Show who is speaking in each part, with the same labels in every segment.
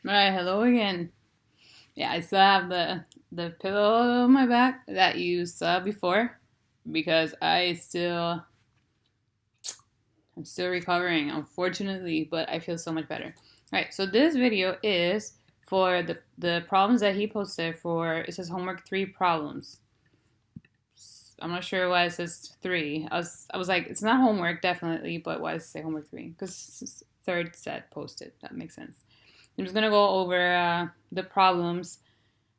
Speaker 1: Alright, hello again. Yeah, I still have the pillow on my back that you saw before because I'm still recovering, unfortunately, but I feel so much better. Alright, so this video is for the problems that he posted for. It says homework 3 problems. I'm not sure why it says 3. I was like, it's not homework definitely, but why does it say homework 3? Because third set posted. That makes sense. I'm just gonna go over the problems.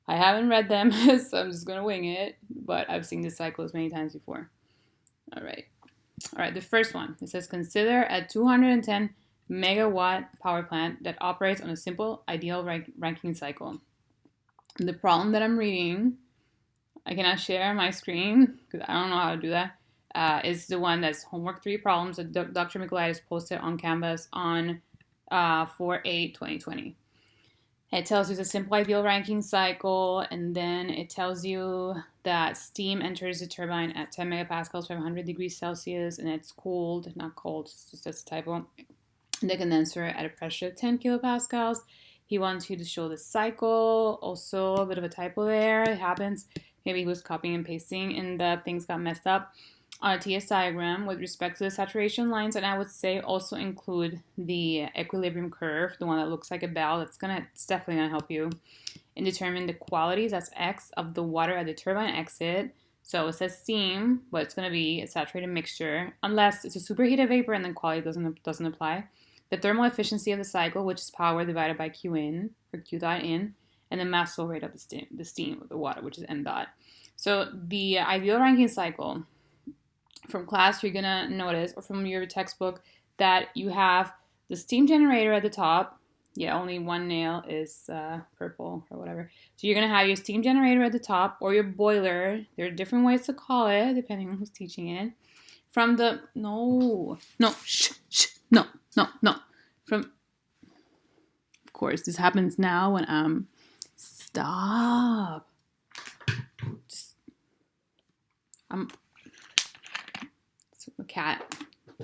Speaker 1: I haven't read them, so I'm just gonna wing it. But I've seen this cycles many times before. All right, all right. The first one, it says consider a 210 megawatt power plant that operates on a simple ideal Rankine cycle. The problem that I'm reading, I cannot share my screen because I don't know how to do that. Is the one that's homework 3 problems that Dr. Michaelides posted on Canvas on 4/8/2020. It tells you the simple ideal Rankine cycle, and then it tells you that steam enters the turbine at 10 megapascals, 500 degrees Celsius, and it's cooled, not cold, it's just a typo, the condenser at a pressure of 10 kilopascals. He wants you to show the cycle. Also, a bit of a typo there. It happens. Maybe he was copying and pasting, and the things got messed up on a TS diagram with respect to the saturation lines, and I would say also include the equilibrium curve, the one that looks like a bell. It's definitely gonna help you and determine the qualities. That's X of the water at the turbine exit. So it says steam, but it's gonna be a saturated mixture unless it's a superheated vapor, and then quality doesn't apply. The thermal efficiency of the cycle, which is power divided by Q in or Q dot in, and the mass flow rate of the steam of the water, which is M dot. So the ideal Rankine cycle from class, you're gonna notice, or from your textbook, that you have the steam generator at the top. Yeah, only one nail is purple or whatever. So you're gonna have your steam generator at the top, or your boiler. There are different ways to call it depending on who's teaching it. From the no. From, of course, this happens now when stop. It's a cat.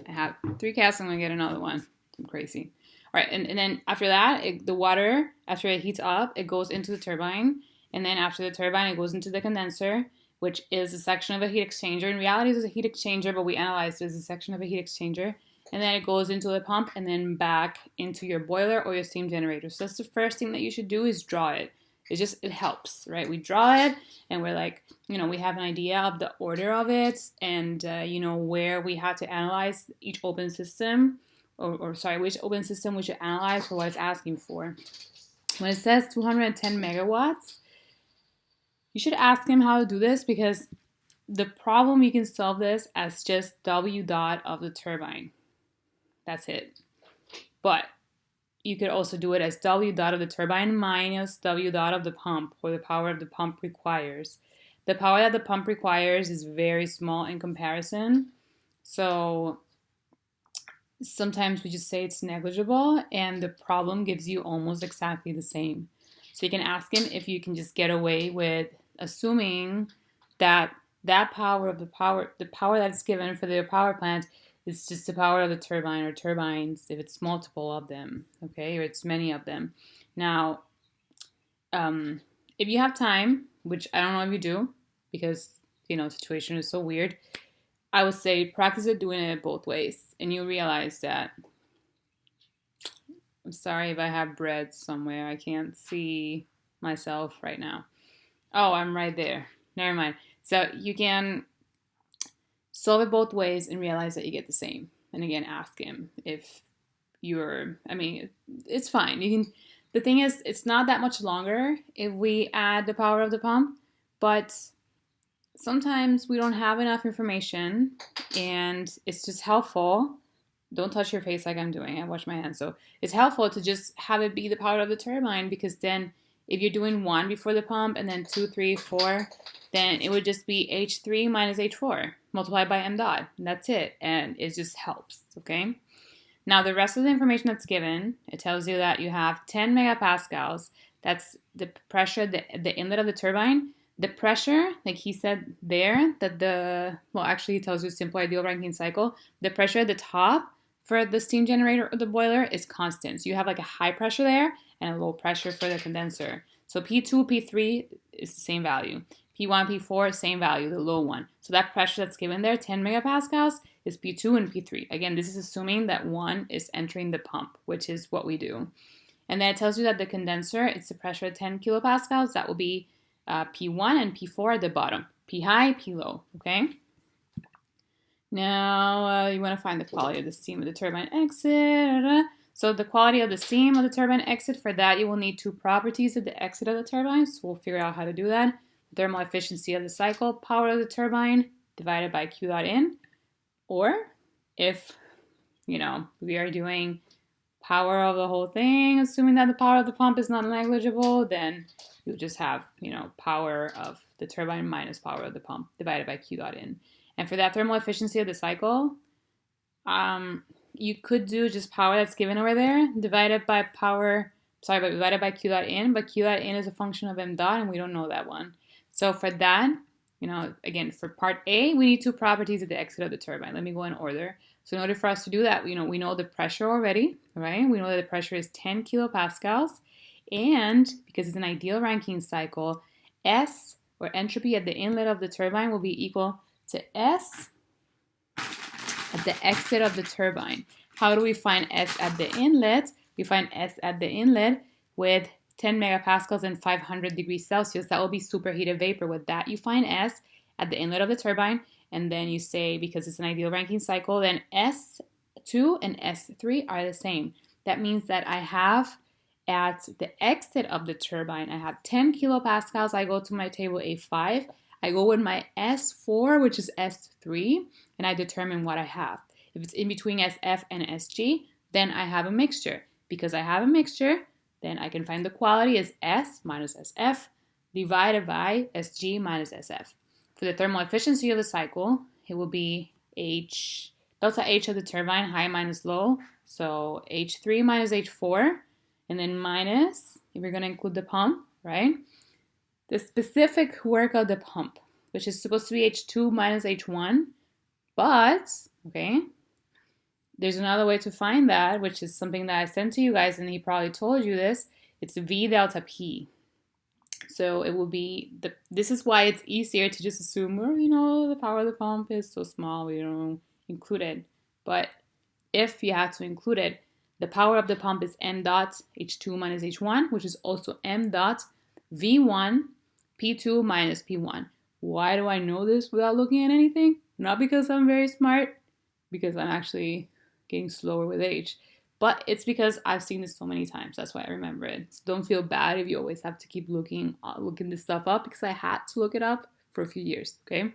Speaker 1: I have 3 cats. I'm gonna get another one. I'm crazy. All right, and then after that, the water, after it heats up, it goes into the turbine, and then after the turbine, it goes into the condenser, which is a section of a heat exchanger. In reality, it's a heat exchanger, but we analyzed it as a section of a heat exchanger. And then it goes into the pump and then back into your boiler or your steam generator. So that's the first thing that you should do is draw it. It helps, right? We draw it and we're like, we have an idea of the order of it and, where we have to analyze each open system which open system we should analyze for what it's asking for. When it says 210 megawatts, you should ask him how to do this because the problem, you can solve this as just W dot of the turbine. That's it. But you could also do it as W dot of the turbine minus W dot of the pump, or the power of the pump requires. The power that the pump requires is very small in comparison. So sometimes we just say it's negligible and the problem gives you almost exactly the same. So you can ask him if you can just get away with assuming that power of the power that's given for the power plant, it's just the power of the turbine or turbines if it's multiple of them, okay, or it's many of them. Now, if you have time, which I don't know if you do, because, the situation is so weird, I would say practice it doing it both ways, and you'll realize that. I'm sorry if I have bread somewhere. I can't see myself right now. Oh, I'm right there. Never mind. So you can solve it both ways and realize that you get the same. And again, ask him if it's fine. The thing is, it's not that much longer if we add the power of the pump, but sometimes we don't have enough information and it's just helpful. Don't touch your face like I'm doing. I wash my hands. So it's helpful to just have it be the power of the turbine, because then if you're doing 1 before the pump and then 2, 3, 4, then it would just be H3 minus H4 multiplied by M dot. And that's it. And it just helps, okay? Now, the rest of the information that's given, it tells you that you have 10 megapascals. That's the pressure, the inlet of the turbine. The pressure, like he said there, actually he tells you simple ideal Rankine cycle. The pressure at the top for the steam generator or the boiler is constant. So you have like a high pressure there and a low pressure for the condenser. So P2, P3 is the same value. P1, P4, same value, the low one. So that pressure that's given there, 10 megapascals, is P2 and P3. Again, this is assuming that one is entering the pump, which is what we do. And then it tells you that the condenser, it's the pressure at 10 kilopascals. That will be P1 and P4 at the bottom. P high, P low, okay? Now, you want to find the quality of the steam of the turbine exit. So the quality of the steam of the turbine exit, for that you will need two properties of the exit of the turbine. So we'll figure out how to do that. Thermal efficiency of the cycle, power of the turbine divided by Q dot in. Or if, we are doing power of the whole thing, assuming that the power of the pump is not negligible, then you just have, power of the turbine minus power of the pump divided by Q dot in. And for that thermal efficiency of the cycle, you could do just power that's given over there divided by divided by Q dot in, but Q dot in is a function of m dot and we don't know that one. So for that, again, for part A, we need two properties at the exit of the turbine. Let me go in order. So in order for us to do that, we know the pressure already, right? We know that the pressure is 10 kilopascals. And because it's an ideal Rankine cycle, S, or entropy at the inlet of the turbine, will be equal to S at the exit of the turbine. How do we find S at the inlet? We find S at the inlet with 10 megapascals and 500 degrees Celsius. That will be superheated vapor. With that, you find S at the inlet of the turbine, and then you say, because it's an ideal Rankine cycle, then S2 and S3 are the same. That means that I have at the exit of the turbine, I have 10 kilopascals. I go to my table A5. I go with my S4, which is S3, and I determine what I have. If it's in between SF and SG, then I have a mixture. Because I have a mixture, then I can find the quality as S minus SF divided by SG minus SF. For the thermal efficiency of the cycle, it will be delta H of the turbine, high minus low. So H3 minus H4, and then minus, if we're going to include the pump, right? The specific work of the pump, which is supposed to be H2 minus H1. But, okay, there's another way to find that, which is something that I sent to you guys, and he probably told you this. It's V delta P. So it will be, this is why it's easier to just assume, well, the power of the pump is so small, we don't include it. But if you have to include it, the power of the pump is m dot H2 minus H1, which is also m dot V1 P2 minus P1. Why do I know this without looking at anything? Not because I'm very smart, because I'm actually getting slower with age. But it's because I've seen this so many times. That's why I remember it. So don't feel bad if you always have to keep looking this stuff up, because I had to look it up for a few years, okay?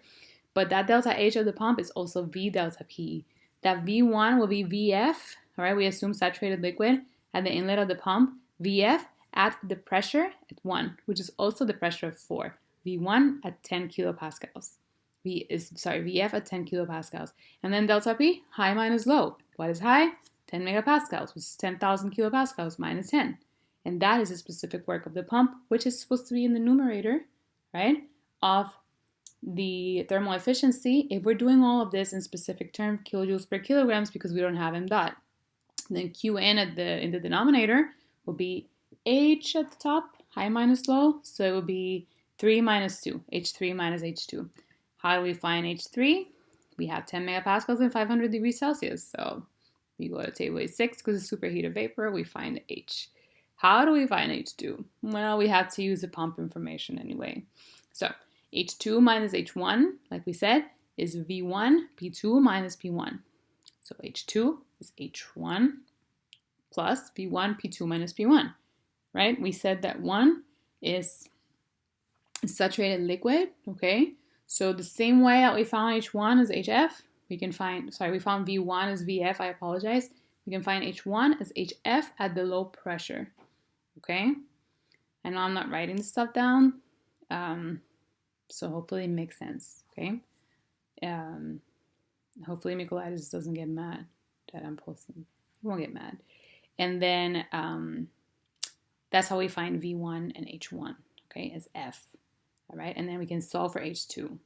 Speaker 1: But that delta H of the pump is also V delta P. That V1 will be VF, all right? We assume saturated liquid at the inlet of the pump. VF at the pressure at 1, which is also the pressure of 4. V1 at 10 kilopascals. VF at 10 kilopascals. And then delta P, high minus low. What is high? 10 megapascals, which is 10,000 kilopascals minus 10. And that is a specific work of the pump, which is supposed to be in the numerator, right, of the thermal efficiency. If we're doing all of this in specific terms, kilojoules per kilograms, because we don't have m dot. And then Qn in the denominator will be H at the top, high minus low. So it will be 3 minus 2, H3 minus H2. How do we find H3? We have 10 megapascals and 500 degrees Celsius. So we go to table A6 because it's superheated vapor. We find H. How do we find H2? Well, we have to use the pump information anyway. So H2 minus H1, like we said, is V1 P2 minus P1. So H2 is H1 plus V1 P2 minus P1, right? We said that 1 is saturated liquid, okay? So the same way that we found H1 as HF, we found V1 as VF, I apologize. We can find H1 as HF at the low pressure, okay? I know I'm not writing this stuff down, so hopefully it makes sense, okay? Hopefully Michaelides doesn't get mad that I'm posting. He won't get mad. And then that's how we find V1 and H1, okay, as F, all right? And then we can solve for H2.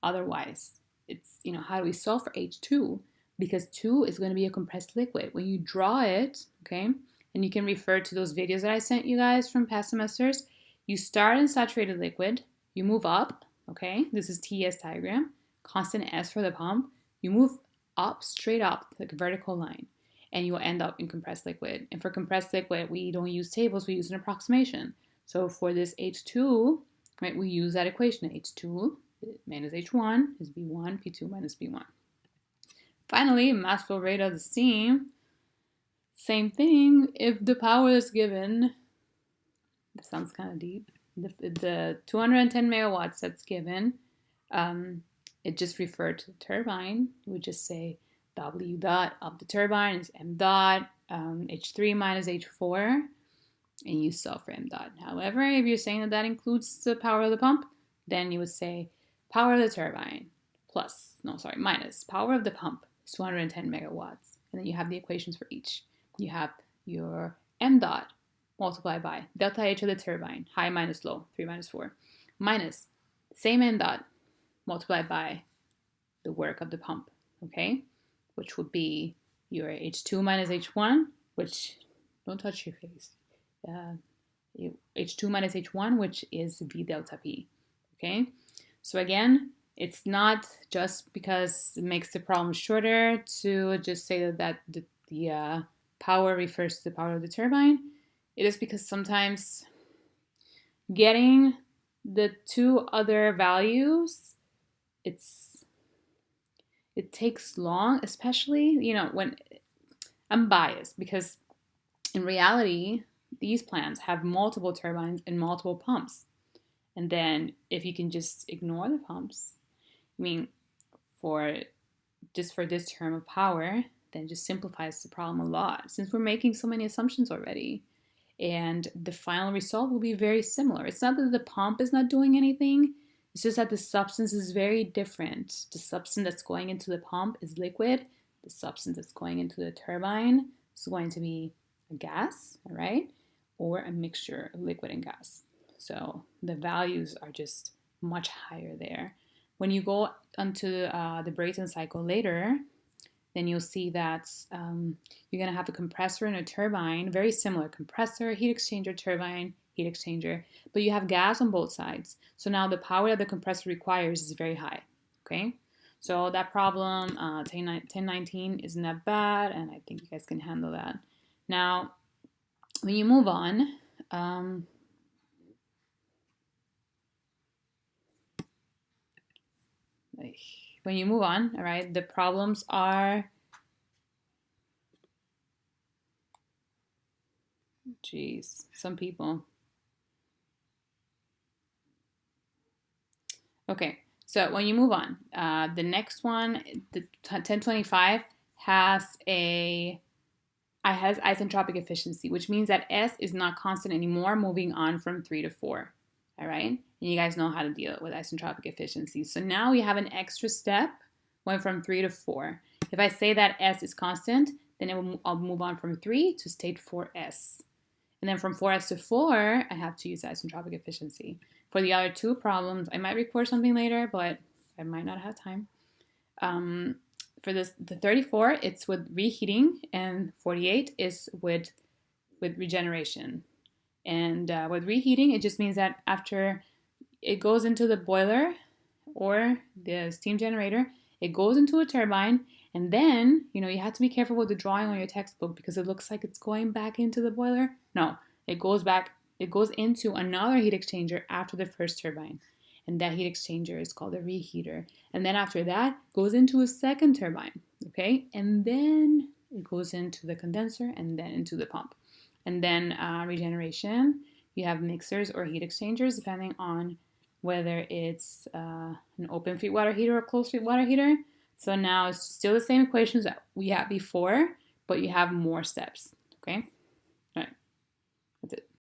Speaker 1: Otherwise, it's, how do we solve for H2? because 2 is going to be a compressed liquid. When you draw it, okay, and you can refer to those videos that I sent you guys from past semesters, you start in saturated liquid, you move up, okay, this is TS diagram, constant S for the pump, you move up, straight up, like a vertical line, and you will end up in compressed liquid. And for compressed liquid, we don't use tables, we use an approximation. So for this H2, right, we use that equation, H2 minus H1 is B1, P2 minus B1. Finally, mass flow rate of the steam, same thing. If the power is given, this sounds kind of deep, the 210 megawatts that's given, it just referred to the turbine. We would just say W dot of the turbine is M dot, H3 minus H4, and you solve for M dot. However, if you're saying that that includes the power of the pump, then you would say power of the turbine minus power of the pump is 210 megawatts. And then you have the equations for each. You have your M dot multiplied by delta H of the turbine, high minus low, 3 minus 4, minus same M dot multiplied by the work of the pump, okay? Which would be your H2 minus H1, which, don't touch your face, H2 minus H1, which is V delta P, okay? So again, it's not just because it makes the problem shorter to just say that the power refers to the power of the turbine. It is because sometimes getting the two other values, it takes long, especially, when I'm biased, because in reality, these plants have multiple turbines and multiple pumps. And then if you can just ignore the pumps, for this term of power, then just simplifies the problem a lot, since we're making so many assumptions already. And the final result will be very similar. It's not that the pump is not doing anything, it's just that the substance is very different. The substance that's going into the pump is liquid. The substance that's going into the turbine is going to be a gas, all right? Or a mixture of liquid and gas. So the values are just much higher there. When you go onto the Brayton cycle later, then you'll see that you're going to have a compressor and a turbine, very similar, compressor, heat exchanger, turbine, heat exchanger, but you have gas on both sides. So now the power that the compressor requires is very high, okay? So that problem, 1019, isn't that bad, and I think you guys can handle that. Now, when you move on, all right, the problems are, some people. Okay, so when you move on, the next one, the 1025, has isentropic efficiency, which means that S is not constant anymore, moving on from 3 to 4, all right? And you guys know how to deal with isentropic efficiency. So now we have an extra step, went from 3 to 4. If I say that S is constant, then I'll move on from 3 to state 4S. And then from 4S to 4, I have to use isentropic efficiency. For the other two problems, I might record something later, but I might not have time. For the 34, it's with reheating, and 48 is with regeneration. And with reheating, it just means that after it goes into the boiler or the steam generator, it goes into a turbine, and then, you have to be careful with the drawing on your textbook because it looks like it's going back into the boiler. No, it goes into another heat exchanger after the first turbine. And that heat exchanger is called a reheater. And then after that, goes into a second turbine, okay? And then it goes into the condenser and then into the pump. And then regeneration, you have mixers or heat exchangers, depending on whether it's an open feed water heater or closed feed water heater. So now it's still the same equations that we had before, but you have more steps, okay? All right, that's it.